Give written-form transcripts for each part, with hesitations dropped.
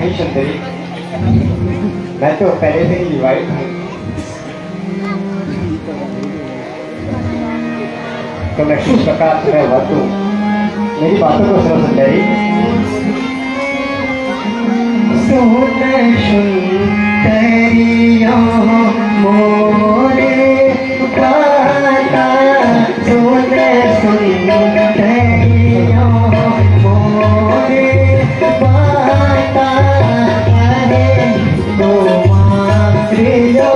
नहीं सुंदरी, मैं तो पहले से ही विवाहित हूँ। तो मैं किस प्रकार तुम्हें वरतूं, मेरी बातों को सुनो सुंदरी। सुंदरिया मोरे गाता, सुंदरिया मोरे गाता, अरे तो मात्रियो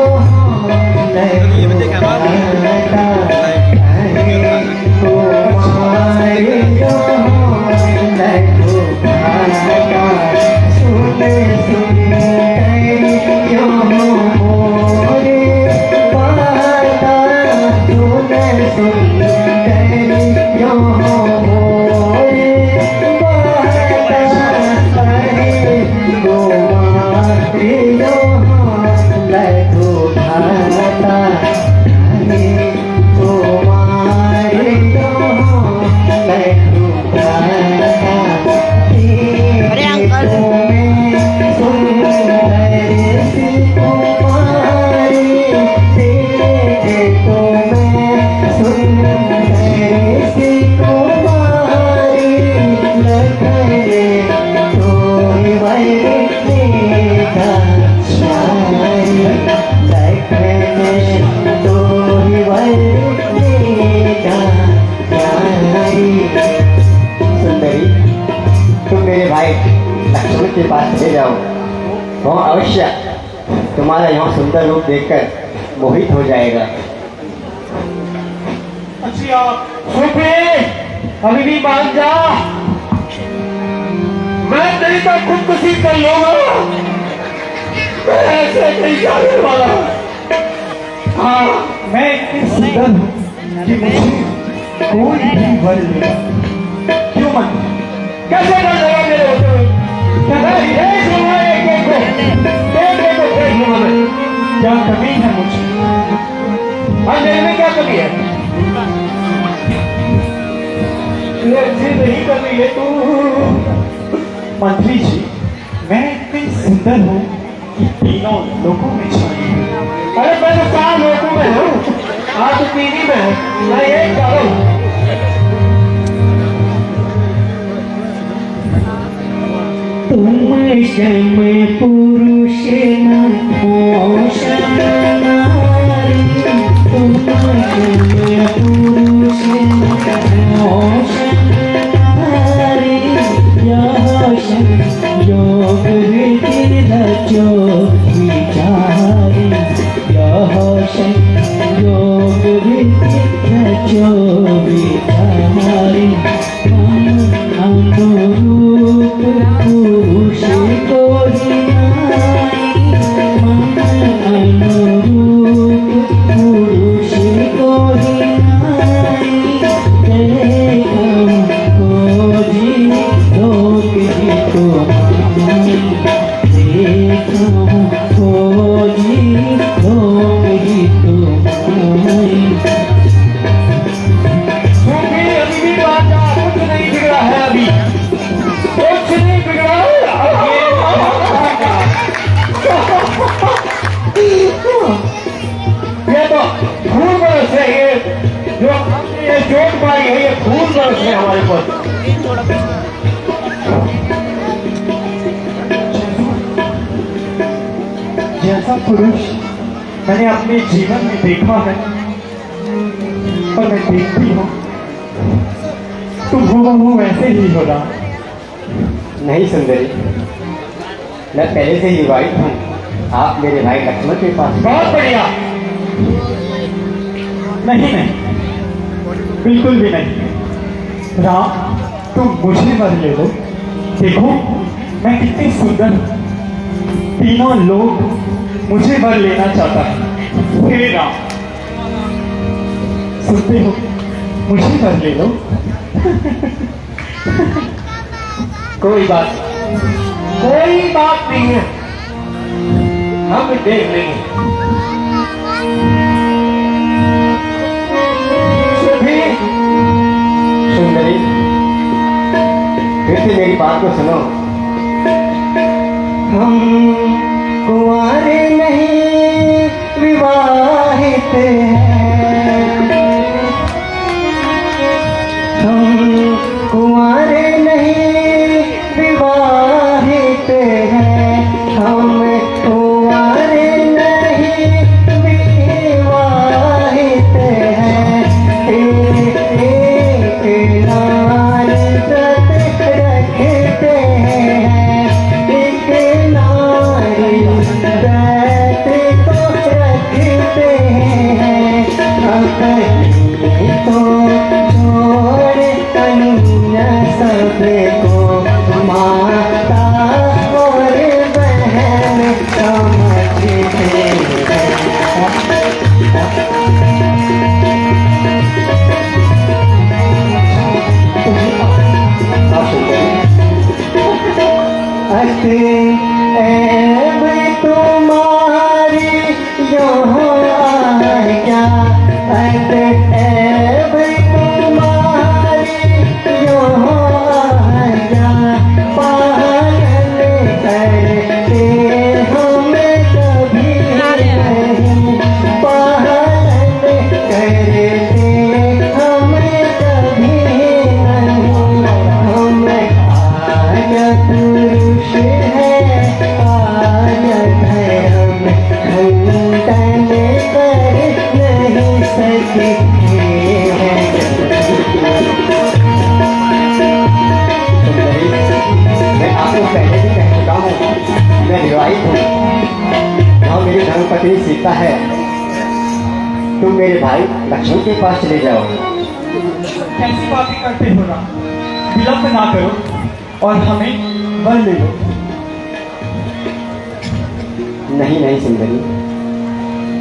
के पास ले जाओ, वो अवश्य तुम्हारा यहाँ सुंदर रूप देखकर मोहित हो जाएगा। अच्छा अभी भी मान जा, मैं तेरी तो खुदकुशी कर लूंगा, मैं ऐसे नहीं जाने वाला। हाँ, मैं इतनी सुंदर हूँ कि मुझे कोई भी वर लेगा। क्यों मन कैसे कर लेगा मेरे होते हुए? क्या कमी है मुझे? और मेरे में क्या कमी है? नहीं करनी है तू। मंत्री जी, मैं इतनी सुंदर हूँ कि तीनों लोगों में छाई। अरे मैं तो 4 लोगों में हूँ, आज तो 3 ही में है, मैं एक करूँ। तुम जम पुरुष नारी, तुम जम पुरुष नारी, यह संयोग रीति रचो विचारी, यह संयोग रीति रचो विचारी, अनुरूप पुरुष को अनुरूप पुरुष को खोजी लोक हितो खोजी लोक हितो चोट पाई है, ये खून बरस है हमारे पर। जैसा पुरुष मैंने अपने जीवन में देखा है और मैं देखती हूँ, तुम हूबहू वैसे ही हो रहा। नहीं सुंदरी, मैं पहले से ही विवाहित हूँ, आप मेरे भाई लक्ष्मण के पास। बहुत बढ़िया। नहीं नहीं, बिल्कुल भी नहीं। राम, तुम मुझे वर ले लो। देखो मैं कितनी सुंदर हूँ, तीनों लोग मुझे वर लेना चाहता है। हे राम, सुनते हो, मुझे वर ले लो। कोई बात नहीं है, हम देख लेंगे। सुंदरी, फिर से मेरी बात को सुनो। हम कुंवारे नहीं विवाहित हैं, हम कुंवारे नहीं विवाहित हैं, हम कुंवारे नहीं विवाहित हैं। एक नारी व्रत रखते हैं, एक नारी व्रत को रखते हैं। अपनी तो छोड़ अन्य सबको माता और बहन समझते हैं। ऐब तुम्हारी यहाँ क्या, ऐब तुम्हारी यहाँ क्या, पालन करते हम कभी नहीं, पालन करते हम कभी नहीं। हम आज पुरुष है, आज धर्म खंडन कर नहीं सकते हैं। मैं आपको पहले भी कह चुका हूँ, मैं विवाहित हूँ और मेरी धर्मपत्नी सीता है। तुम मेरे भाई लक्ष्मण के पास चले जाओ। कैसी बातें करते हो राम, विलंब ना करो और हमें वर ले लो। नहीं नहीं सुंदरी,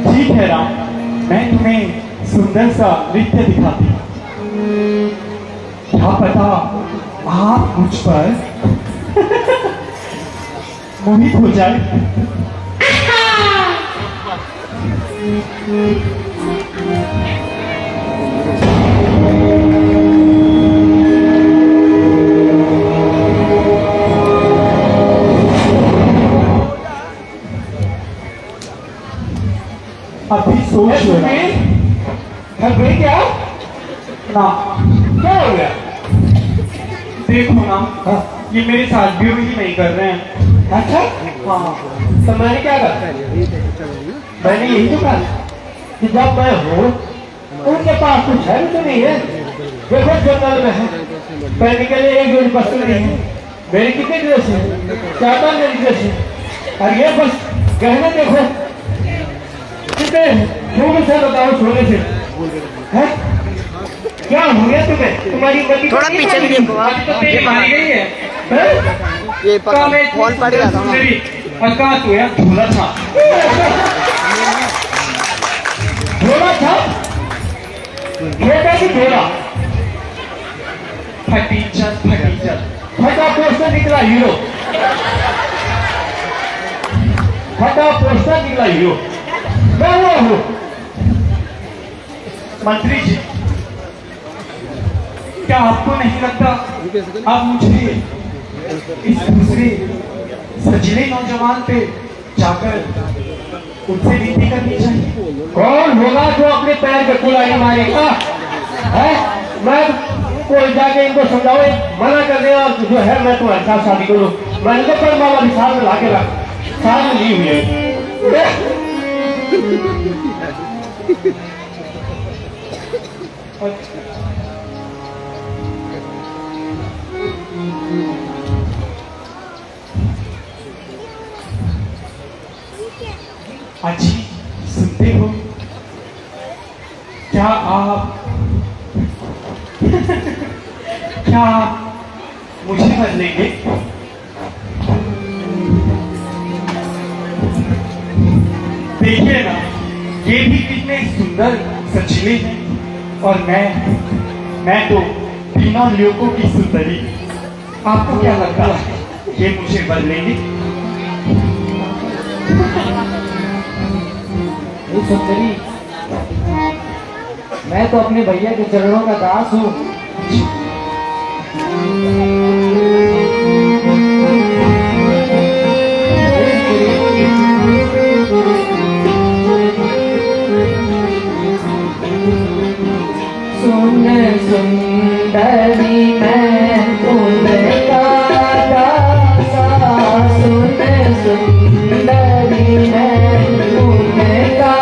ठीक है राम, मैं तुम्हें सुंदर सा नृत्य दिखाती हूँ। क्या पता आप मुझ पर मोहित हो जाए। अभी सोच लो ना। घबराई क्या? ना क्या हो गया? देखो ना, ये मेरे साथ भी ही नहीं कर रहे हैं। अच्छा, हाँ, तो मैंने क्या कहा? मैंने यही तो कहा कि जब मैं हूँ उनके पास कुछ है भी तो नहीं है। देखो जंगल में है, पहनने के लिए एक जोड़ी वस्त्र नहीं है। मेरी कितनी ड्रेस है, 4-5 मेरी ड्रेस है, और ये बस गहने देखो कितने खूब से बताओ सोने से है। क्या हो गया तुम्हें? तुम्हारी गति थोड़ा पीछे भी देखो आप। तो तेरी मारी गई है। ये फोन पड़ गया था ना। और कहाँ तू है? झूला था, झोला था, बेटा की झोला फटीचर फटीचर। फटा पोस्टर निकला हीरो, फटा पोस्टर निकला हीरो। मैं वो हूँ मंत्री जी, क्या आपको नहीं लगता आप मुझे इस दूसरे सजिले नौजवान पे जाकर उनसे विनती करनी चाहिए? कौन होगा जो अपने पैर पे कुल्हाड़ी मारेगा? है मैं कोई जाके इनको समझाओ, मना कर दे, और जो है मैं तुम्हारे साथ शादी करूँ। मैंने तो पर माला भी साथ में लाके रख, साथ में ली हुई है। अच्छी सुनते हो क्या आप? क्या आप मुझे बदलेंगे? देखिए ना, ये भी कितने सुंदर सचिले हैं, और मैं तो तीनों लोगों की सुंदरी। आपको क्या लगता है ये मुझे बदलेंगे? ये सुंदरी, मैं तो अपने भैया के चरणों का दास हूँ। सुंदरी मैं उनका दासा सुन सुंदरी मैं उनका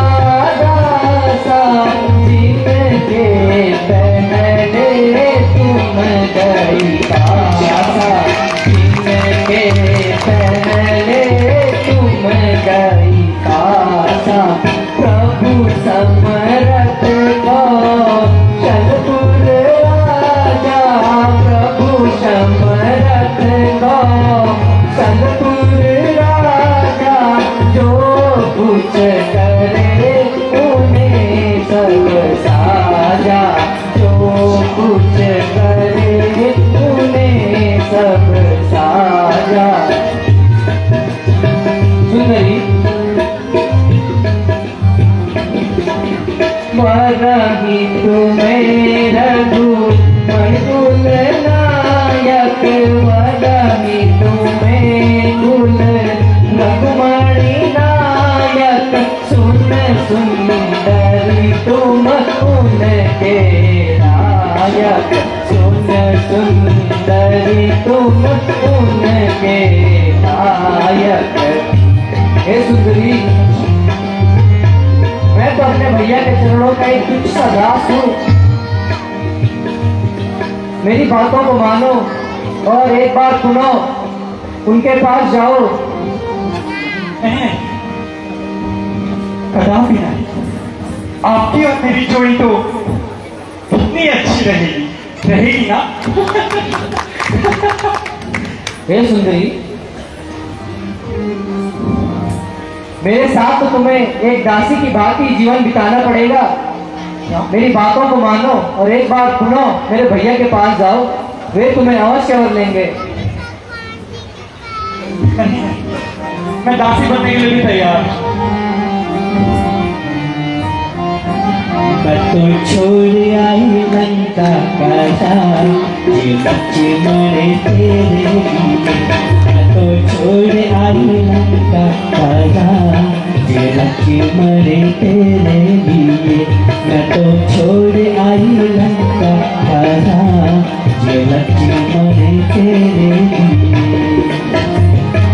दासा जिनके पहले तुम गई पासा जिनके पहले तुम गई पासा प्रभु समरथ को चलपुर राजा प्रभु समरथ को चलपुर राजा जो कुछ करे उन्हें सब साजा जो कुछ करे उन्हें सब साजा। सुंदरी वरही तुम्हें रघु मणिकुल नायक वरही तुम्हें कुल रघुमणि नायक सुन सुंदरी तुम उनके नायक सुन सुंदरी तुम उनके नायक। हे सुंदरी मैं तो अपने भैया के चरणों का एक तुच्छ सा दास हूँ। मेरी बातों को मानो और एक बार सुनो, उनके पास जाओ। नहीं, कदापि नहीं। आपकी और मेरी जोड़ी तो कितनी अच्छी रहेगी ना? हे सुंदरी, मेरे साथ तो तुम्हें एक दासी की भांति जीवन बिताना पड़ेगा। मेरी बातों को मानो और एक बार सुनो, मेरे भैया के पास जाओ, वे तुम्हें अवश्य वर लेंगे। नहीं, मैं दासी बनने के लिए भी तैयार हूं। तो छोड़ आई लंका का राज, ये लक्ष्मण तेरे लिए। तो छोड़ आई लंका का राज, ये लक्ष्मण तेरे लिए। मैं तो छोड़ आई लंका का राज, ये लक्ष्मण तेरे लिए।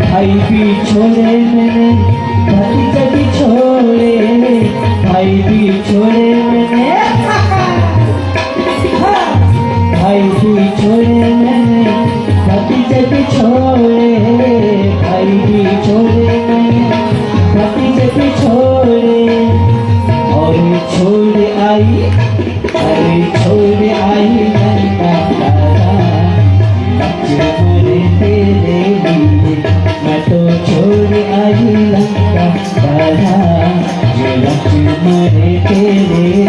भाई भी छोड़े मैंने, भतीजा भी छोड़े, भाई भी छोड़े मैंने, भाई भी छोड़े मैंने, भतीजा भी छोड़े, भाई भी छोड़े मैंने, भतीजा भी छोड़े। और छोड़ आई, अरे छोड़ आई लंका का राज, लक्ष्मण तेरे लिए। मैं तो छोड़ आई लंका का राज, ये लक्ष्मण तेरे लिए।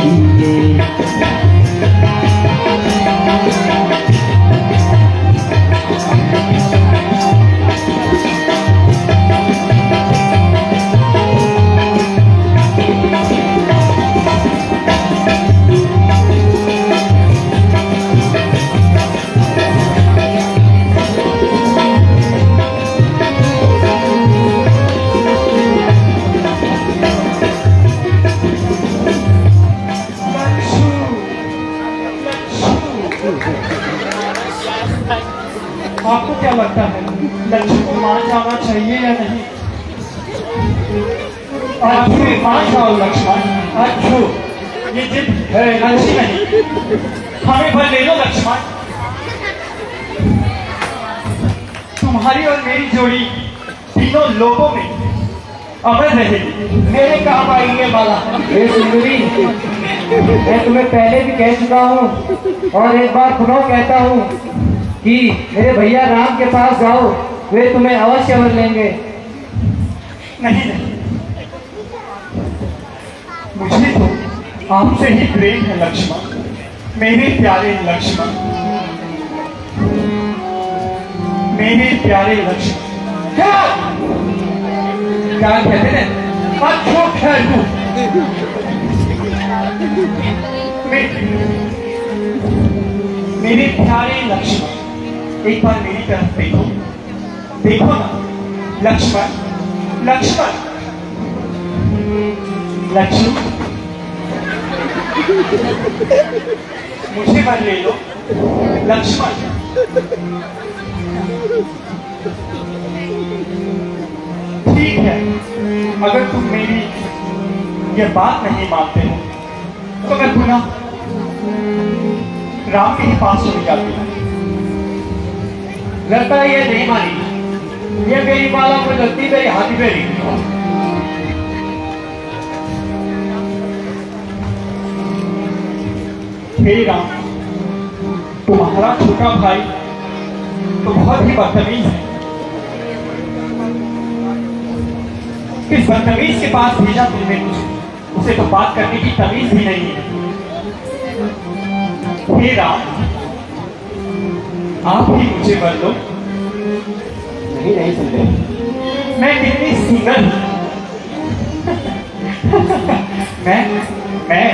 आपको क्या लगता है लक्ष्मी को मान जाना चाहिए या नहीं? अच्छी मान जाओ लक्ष्मण, अच्छो ये जिद है अच्छी नहीं, हमें भर ले लो लक्ष्मण। तुम्हारी और मेरी जोड़ी तीनों लोगों में अमर रहेगी, मेरे काम आएंगे वाला। हे सुंदरी, मैं तुम्हें पहले भी कह चुका हूँ और एक बार पुनः कहता हूँ कि मेरे भैया राम के पास जाओ, वे तुम्हें अवश्य वर लेंगे। नहीं नहीं, मुझे तो आपसे ही प्रेम है लक्ष्मण, मेरे प्यारे लक्ष्मण, मेरे प्यारे लक्ष्मण। क्या कहते हैं? अच्छो ठहरो, मेरे प्यारे लक्ष्मण, एक बार मेरी तरफ देखो, देखो ना लक्ष्मण, लक्ष्मण, लक्ष्मण। मुझे वर ले लो लक्ष्मण। ठीक है, अगर तुम मेरी ये बात नहीं मानते हो तो मैं पुनः राम के ही पास चली जाती हूँ। लगता है ये नहीं मानी, ये मेरी माला को लगती मेरी हाथी मेरी। हे राम, तुम्हारा छोटा भाई तो बहुत ही बदतमीज है। इस बदतमीज के पास भेजा तुमने मुझे, उसे तो बात करने की तमीज भी नहीं है। हे राम, आप ही मुझे वर दो। नहीं सुनते। मैं कितनी सुंदर हूं। मैं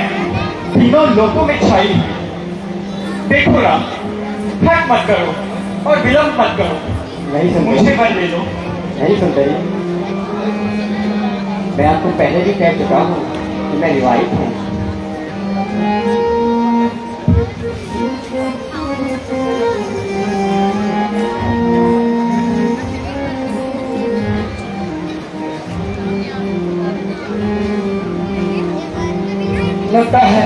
तीनों लोगों में छाई हूं। देखो राम, हट मत करो और विलंब मत करो, नहीं सुनते। मुझे वर ले लो। नहीं सुनते। मैं आपको पहले भी कह चुका हूँ कि मैं विवाहित हूँ। लगता है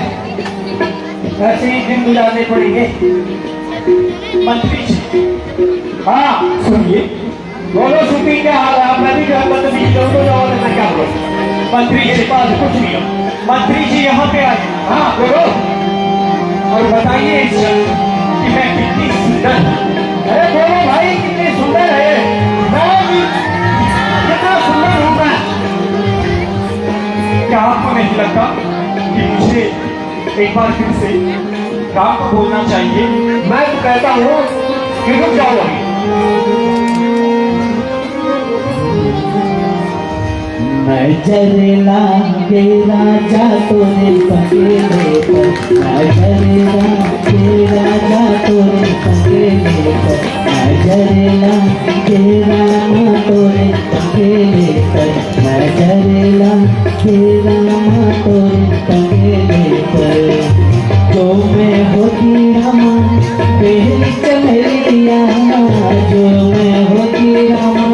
ऐसे ही दिन गुजारने पड़ेंगे। मंत्री जी, हाँ सुनिए। बोलो सुपी क्या हाल है? आप मैं भी जो है बदतमीजी करूँ तो जाओ, मैं क्या बोलूँ? मंत्री जी, पास कुछ नहीं हो। मंत्री जी यहाँ पे आए हाँ बोलो। और बताइए इस शख्स कि मैं कितनी सुंदर हूँ। अरे बोलो भाई, कितनी सुंदर है। मैं भी कितना सुंदर हूँ मैं। क्या आपको नहीं लगता कि मुझे एक बार फिर से राम को बोलना चाहिए? मैं तो कहता हूँ कि रुक जाओ अभी। नजर लागे राजा तोरे पकेले पर, नजर लागे राजा तोरे पकेले पर, नजर लागे रामा तोरे पकेले पर, नजर लागे रामा तोरे पकेले पर। जो मैं होती रामा पहली चमेलिया, जो मैं होती रामा,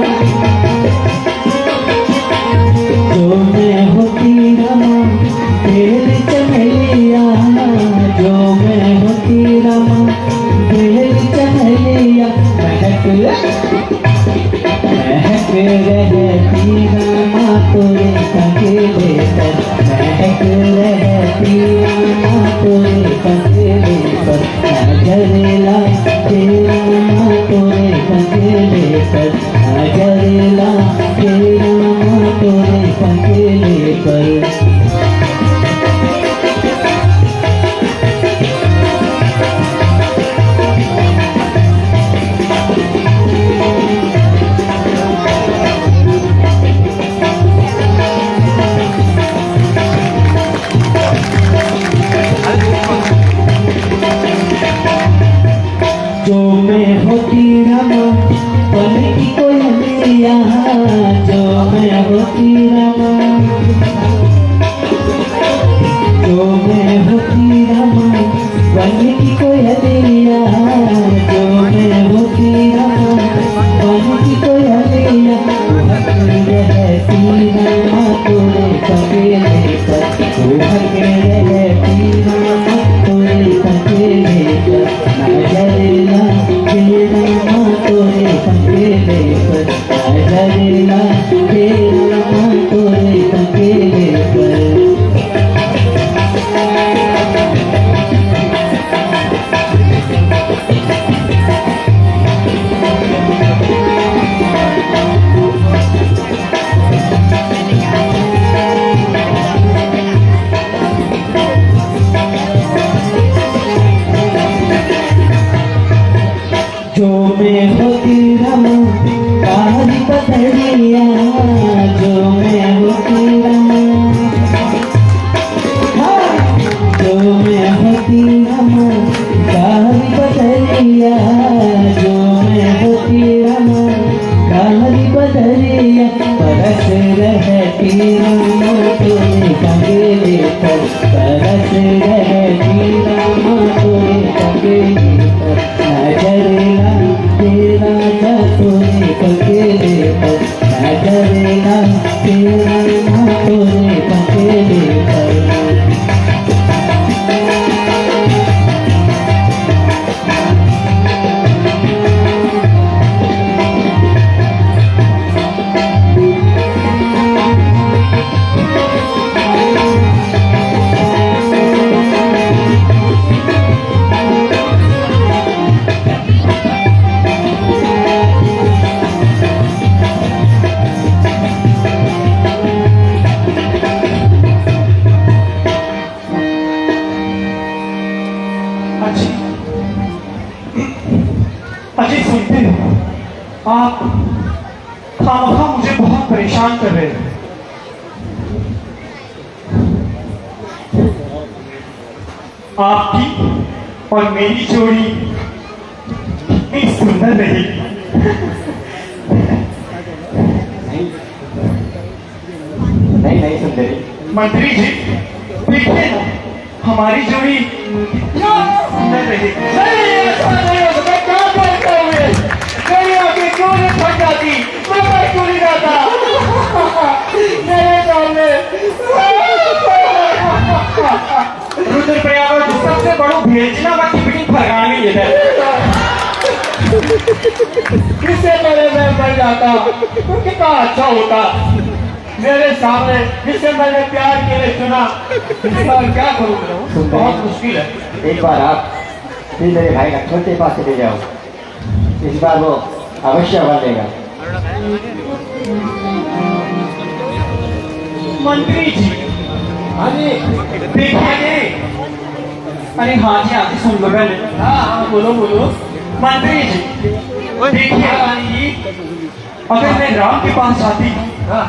जो मैं होती रामा तेरी चमेलिया, जो मैं होती रामा तेरी चमेलिया। महक रहती रामा तोरे पकेले पर, महक रहती रामा तोरे पकेले पर, नजर लागे रामा तोरे पकेले पर, नजर लागे रामा तोरे पकेले पर। जो मैं होती रामा बन की कोयलिया, जो मैं होती रामा, जो मैं होती रामा बन की कोयलिया, जो मैं होती रामा बन की कोयलिया। रहती रामा तोरे पकेले पर, रहती रामा तोरे पकेले पर, नजर लागे रामा तोरे पकेले पर, नजर लागे रामा तोरे पकेले पर। जो मैं होती रामा काली पतरिया, जो मैं होती रामा, जो मैं होती रामा काली पतरिया, जो मैं होती रामा काली पतरिया। बरस रहती रामा तोरे पकेले पर, बरस रहती रामा तोरे डरेगा तेरा तोरे पकेले अजी सुनते हो, आप खामखा मुझे बहुत परेशान कर रहे हैं। आपकी और मेरी जोड़ी कितनी सुंदर रही। नहीं नहीं सुंदरी, मंत्री जी देखिए ना, हमारी जोड़ी कितना सुंदर रही। नहीं ऐसा नहीं हो सकता, क्या करता हूँ मैं? मेरी आंखें क्यों नहीं फट जाती? मैं क्यों नहीं जाता मेरे सामने? रुद्रप्रयाग जो सबसे बड़ो भेजना बाकी मीटिंग फरगानी है। इससे पहले मैं मर जाता तो कितना अच्छा होता। मेरे सामने जिससे मैंने प्यार के लिए चुना, इस बार क्या करूँ? बहुत मुश्किल है। एक बार आप फिर मेरे भाई लक्ष्मण के पास चले जाओ, इस बार वो अवश्य वर लेगा। मंत्री जी, हाँ जी, देखिए। अरे हाँ जी, आगे सुन लो पहले। हाँ बोलो बोलो। मंत्री जी देखिए, रानी जी, अगर मैं राम के पास जाती हाँ,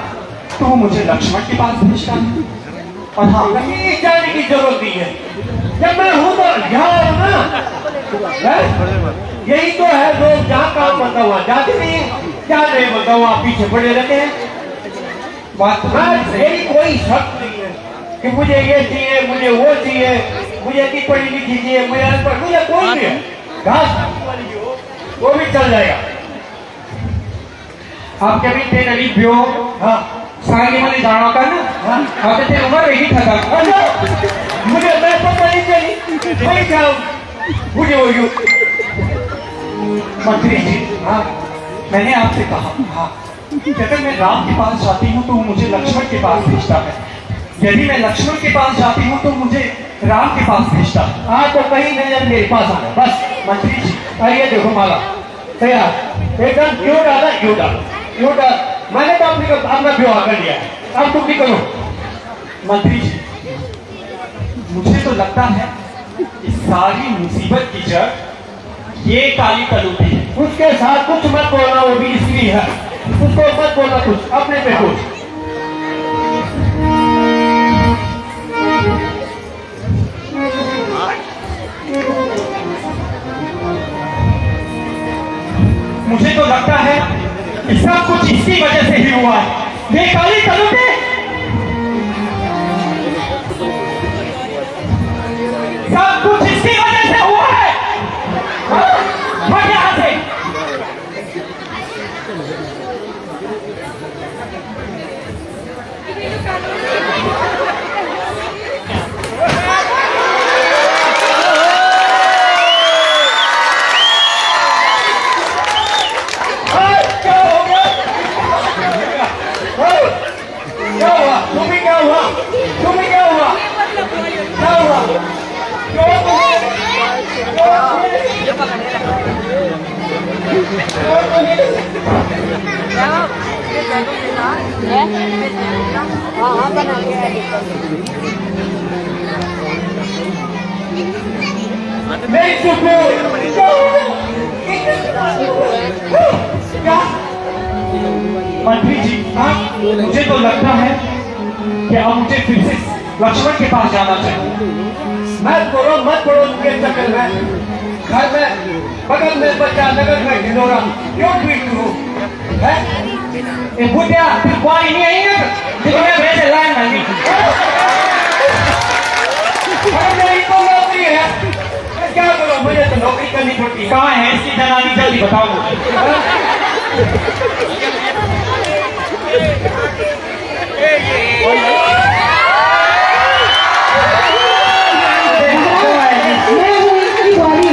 तो वो मुझे लक्ष्मण के पास भेजता है। और हाँ, कहीं जाने की जरूरत नहीं है। जब मैं हूँ तो यहाँ हूँ ना। हैं? यही तो है, लोग जहाँ काम करता हुआ जाते नहीं है, क्या नहीं बोलता हुआ पीछे पड़े रहते हैं। बात बस यही कोई शर्त नहीं है कि मुझे ये चाहिए, मुझे वो चाहिए, मुझे इतनी पढ़ी लिखी चाहिए, मुझे अनपढ़, मुझे कोई भी है। घास वाली हो वो भी चल जाएगा। आप कभी तेरे अली ब्यो हाँ सांगे वाले जाना का ना। हाँ आप तेरे उम्र रही था अच्छा, मुझे मैं पता नहीं चली, मैं क्या मुझे वो यू। मंत्री जी, हाँ मैंने आपसे कहा कि अगर मैं राम के पास जाती हूँ तो वो मुझे लक्ष्मण के पास भेजता है, यदि मैं लक्ष्मण के पास जाती हूँ तो मुझे राम के पास भेजता है। हाँ तो कहीं नहीं मेरे पास आना बस। मंत्री जी, आइए देखो माला तैयार एकदम क्यों डाला क्यों डाला क्यों डाल। मैंने तो अपना ब्याह कर लिया, अब तुम भी करो। मंत्री जी, मुझे तो लगता है इस सारी मुसीबत की जड़ ये काली कलूटी है। उसके साथ कुछ मत बोलना, वो भी स्त्री है, उसको मत बोलना कुछ, अपने पे कुछ। मुझे तो लगता है कि सब कुछ इसकी वजह से ही हुआ है। ये काली कलूटी सब कुछ इसकी वजह से हुआ है। भाग यहाँ से। क्या हो गया? क्या हुआ? तुम्हें क्या हुआ? तुम्हें क्या हुआ? क्या हुआ? हाँ बना के मेरी सुकून क्या? मंत्री जी, मुझे तो लगता है कि अब मुझे फिर से लक्ष्मण के पास जाना चाहिए। मत करो उनके चक्कर में। घर में बगल में बच्चा नगर में ढिंडोरा क्यों पीट हूँ? ए बुढ़िया, फिर पानी नहीं आई है तो मैं वैसे लाइन मांगी। मेरी तो नौकरी है, मैं क्या करूँ? मुझे तो नौकरी करनी पड़ती है। कहाँ है इसकी जनानी, जल्दी बताओ मुझे। मैं हूँ इसकी वाली।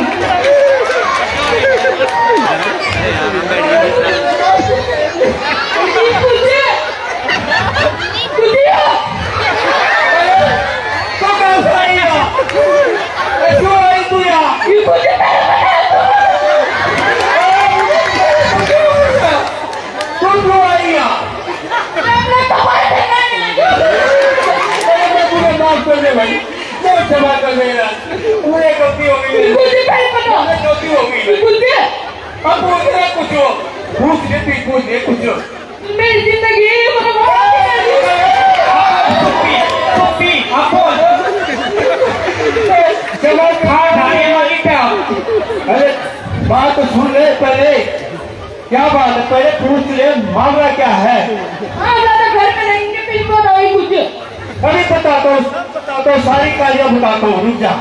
तो कैसा आई है? क्यों आई तू यहाँ? तू क्यों आई यहाँ? मुझे माफ कर दे भाई, बहुत क्षमा कर देना, मुझे गलती हो गई, मुझे गलती हो गई। अब पूछना कुछ हो, पूछ दे कुछ। मेरी जिंदगी खाने वाली क्या? अरे बात तो सुन ले पहले, क्या बात है पहले पूछ ले, मामला क्या है? घर में रहेंगे फिर बताओ कुछ। अभी बताता हूँ, सारी कार्य बताता हूँ, रुक जा।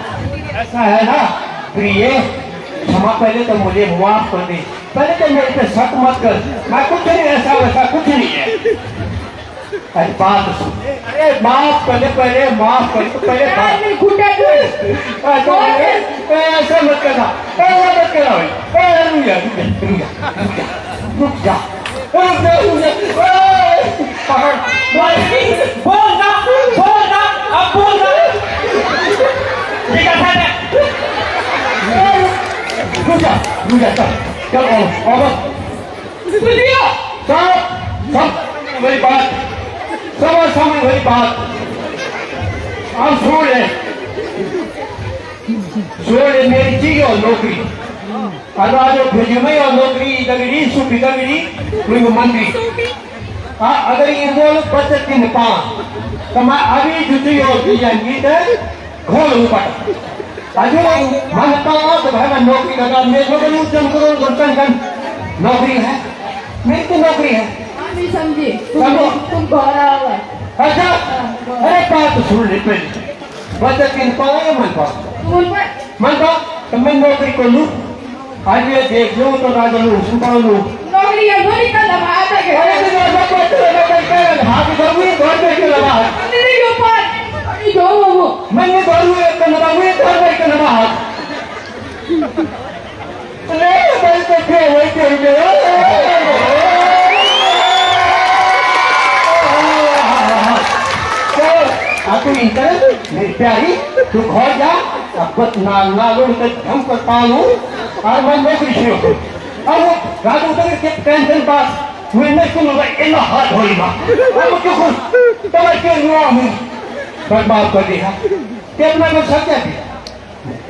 ऐसा है ना प्रिय, क्षमा पहले तो मुझे माफ कर दे, पहले तो मेरे पे शक मत कर, मैं कुछ नहीं, ऐसा वैसा कुछ नहीं है। अरे बात सुन, अरे माफ कर दे पहले, माफ कर दे पहले, ऐसा मत करना, ऐसा मत करना भाई, रुक जा पकड़, बोलना अब बोलना, ठीक है रुक जा चल सब मेरी बात, समझ मेरी बात, अब सुन ले मेरी चीज और नौकरी, अगर भेजमे और नौकरी दगड़ी सुखी दगड़ी कोई मंत्री, अगर ये बोल बचत की निपान तो मैं अभी जुटी और गीत घोल ऊपर अजू मानता हूँ तो भाई मैं नौकरी लगा, मेरे बर्तन नौकरी है, मेरी तो नौकरी है। नहीं समझी तुम गौरा हुआ। अच्छा अरे बात तो सुन ले पहले, बचत की निपान या मन पाओ तो मैं नौकरी कर लूँ, आज ये देख लो तो राजा लूँ सुन पाओ लूँ, नौकरी है वो नहीं करना बात है अरे तो हाथ करूँगी घर बैठ के लगा, मेरे के ऊपर जो वो मैंने बालू एक का लगा हुए घर बैठ के लगा हाथ, अरे भाई तो क्या वही कर गए तू इंटर मेरी प्यारी, तू घर जा, अब ना लो हम कर पाऊँ और मैं नौकरी शुरू करूँ। अब वो राजू के टेंशन पास हुए नहीं सुन होगा, इतना हाथ होई माँ, अब क्यों खुश तो मैं क्यों हुआ हूँ, पर माफ कर दिया, कितना मैं सच्चा थी,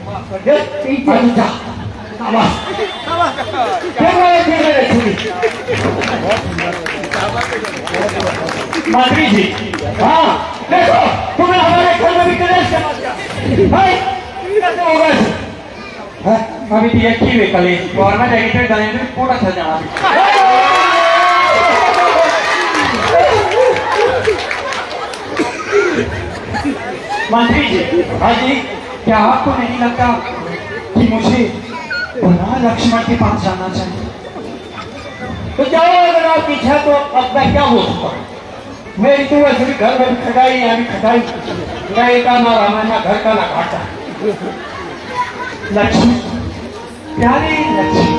माफ कर दे, अच्छा, फिर मैंने छुरी, मंत्री जी, हाँ देखो तुम्हें हमारे घर में भी कलेश करवा दिया, भाई कैसे होगा? अभी तो एक ही वे कलेश, गवर्नमेंट एडिटेड डालेंगे पूरा चल जाना। मंत्री जी, हाँ जी, क्या आपको नहीं लगता कि मुझे पुनः लक्ष्मण के पास जाना चाहिए? तो जाओ, अगर आपकी इच्छा तो अब मैं क्या हो सकता हूँ, मेरी तो वैसे भी घर में भी खटाई, यहाँ भी खटाई, गाय का ना रामा ना घर का ना घाटा। लक्ष्मी, प्यारी लक्ष्मी,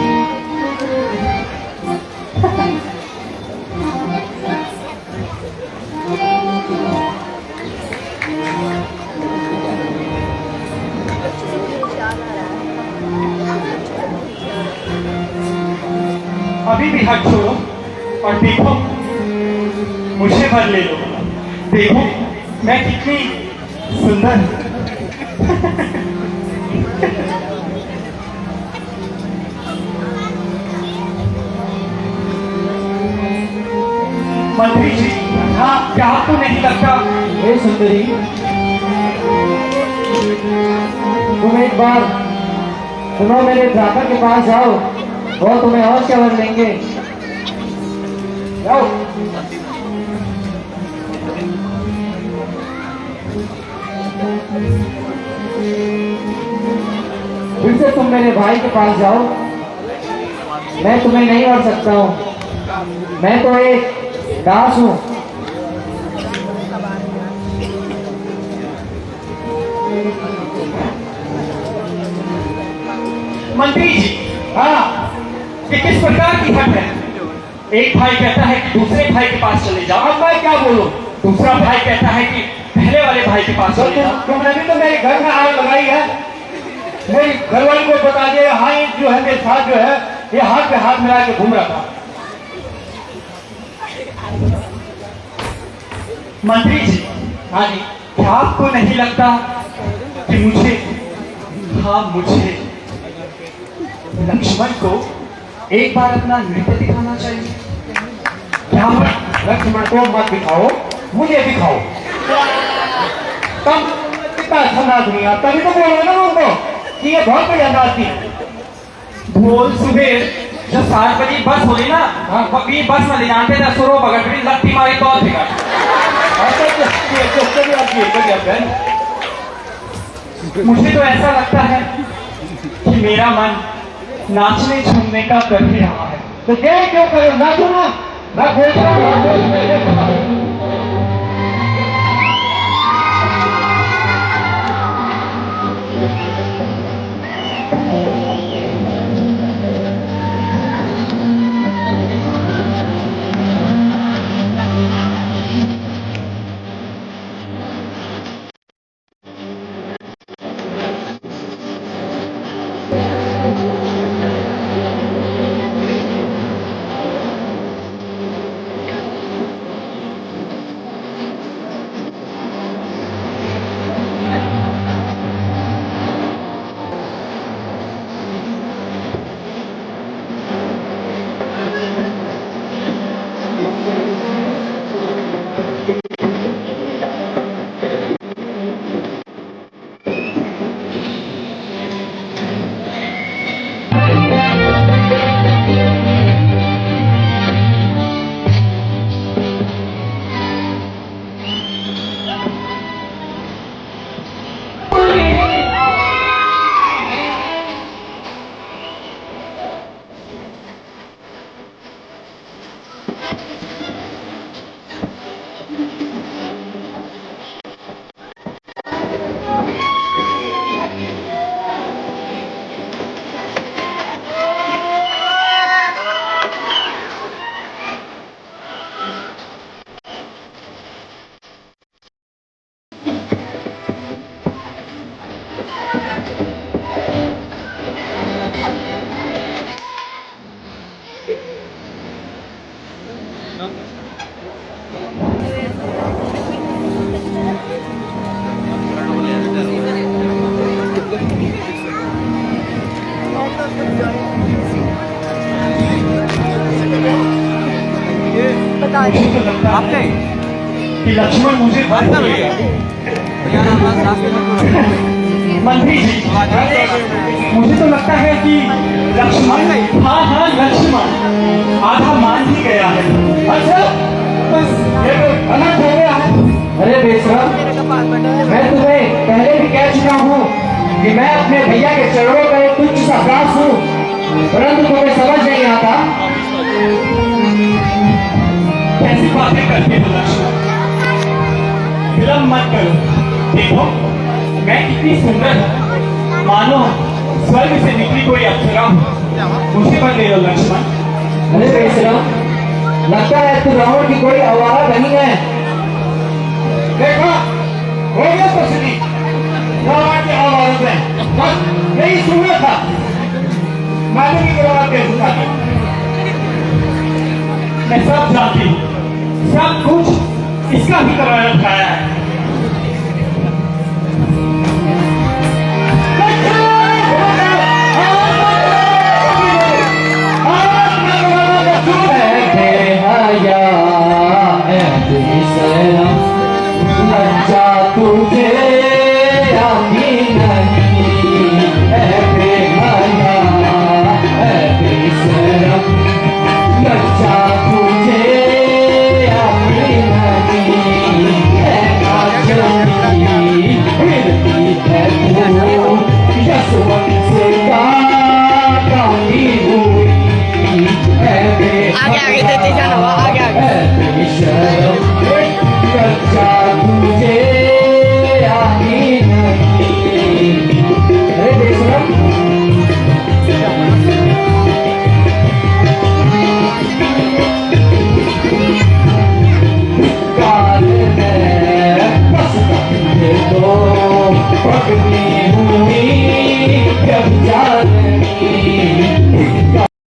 अभी भी हाथ छोड़ो और देखो, मुझे भर ले लो, देखो मैं कितनी सुंदर मंत्री जी, हाँ क्या आपको नहीं लगता? हे सुंदरी, तुम एक बार सुनो, मेरे भ्राता के पास जाओ, वो तुम्हें अवश्य वर लेंगे, जाओ। फिर से तुम मेरे भाई के पास जाओ, मैं तुम्हें नहीं वर सकता हूँ, मैं तो एक दास हूँ। मंत्री जी, हाँ, ये किस प्रकार की हट है? एक भाई कहता है कि दूसरे भाई के पास चले जाओ, अब मैं क्या बोलूं? दूसरा भाई कहता है कि पहले वाले भाई के पास चले जाओ। तुमने भी तो मेरे घर में आग लगाई है, मेरी घरवाली को बता दिया। हाँ, ये जो है मेरे साथ जो है ये हाथ पे हाथ मिला के घूम रहा था। मंत्री जी, हाँ जी, क्या आपको नहीं लगता कि मुझे, हाँ मुझे, लक्ष्मण को एक बार अपना नृत्य दिखाना चाहिए? क्या लक्ष्मण को मत दिखाओ, मुझे दिखाओ। तब कितना अच्छा नाच नहीं आता, तभी तो बोल रहे ना उनको कि ये बहुत बढ़िया नाचती है। बोल सुबेर, जब 7 बजे बस होली ना, हाँ। वही बस में ले जाते थे, सुरो बगटरी लत्ती मारी तो फिर मुझे तो ऐसा लगता है कि मेरा मन नाचने झूमने का कर ही रहा है। तो देर क्यों करो, नाचो ना। मैं बोलता हूँ मुझे तो लगता है कि लक्ष्मण मुझे बात करेगा। मंत्री जी, मुझे तो लगता है कि लक्ष्मण, हाँ हाँ लक्ष्मण आधा मान ही गया है। अच्छा, बस ये तो अलग हो गया है। अरे बेशरम, मैं तुम्हें पहले भी कह चुका हूँ कि मैं अपने भैया के चरणों का एक तुच्छ सा दास हूँ, परंतु तुम्हें समझ नहीं आता। कैसी बातें करते हो लक्ष्मण? विलम्ब मत करो। देखो मैं कितनी सुंदर हूँ, मानो स्वर्ग से निकली कोई अप्सरा हूँ। मुझे पर ले लो लक्ष्मण। अरे बेशरम, लगता है तू रावण की कोई आवारा बनी है। देखो, हो गया तस्वीर रावण की आवाज में, बस यही सुनना था। मैंने भी करवा के सुना था। मैं सब जानती हूँ, सब कुछ इसका ही कराया खाया है। है हया ऐसी सया